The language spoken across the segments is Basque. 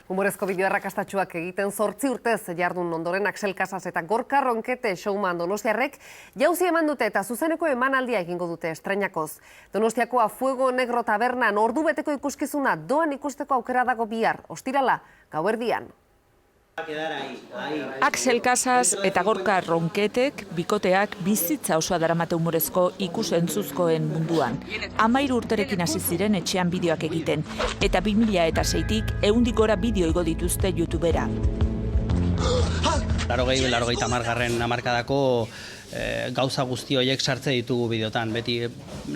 Humorezko bideo arrakastatsuak egiten 8 urtez jardun ondoren Axel Casas eta Gorka Ronkete showman donostiarrek jauzi eman dute eta zuzeneko emanaldia egingo dute estreinakoz. Donostiako A Fuego Negro tabernan ordubeteko ikuskizuna doan ikusteko aukera dago bihar, ostirala, gauerdian. Axel Casas eta Gorka Ronketek bikoteak bizitza osoa daramate humorezko ikus-entzuzkoen munduan. 13 urterekin hasi ziren etxean bideoak egiten, eta 2006tik 100 gora bideo igo dituzte YouTubera. 80. hamarkadako gauza guzti horiek sartze ditugu bideotan, beti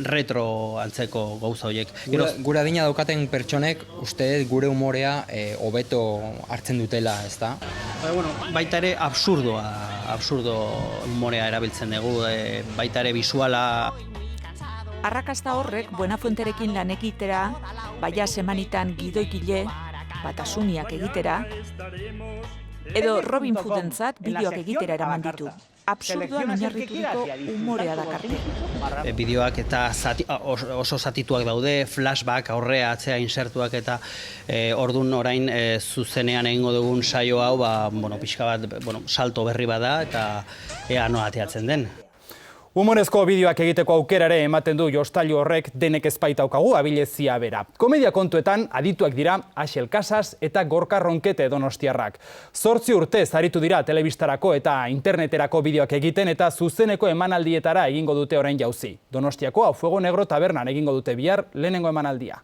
retro antzeko gauza horiek. Gure adina daukaten pertsonek uste gure humorea hobeto hartzen dutela, ezta? Baita ere absurdo humorea erabiltzen dugu, baita ere bisuala. Arrakasta horrek Buenafuenterekin lan egitera, baia semanitan gidoikile, batasuniak egitera, edo Robin Hoodentzat bideoak egitera eraman ditu. Absurdoan oinarrituriko humorea dakarte. Bideoak eta oso zatituak daude, flashback, aurrea, atzea insertuak eta ordun orain zuzenean egingo dugun saio hau, pixka bat, salto berri bada eta ea noa ateatzen den. Humorezko bideoak egiteko aukerare ematen du jostailu horrek denek ezpaitaukagu abilezia bera. Komedia kontuetan adituak dira Axel Casas eta Gorka Ronkete donostiarrak. 8 urtez aritu dira telebistarako eta interneterako bideoak egiten eta zuzeneko emanaldietara egingo dute orain jauzi. Donostiako A Fuego Negro tabernan egingo dute bihar lehenengo emanaldia.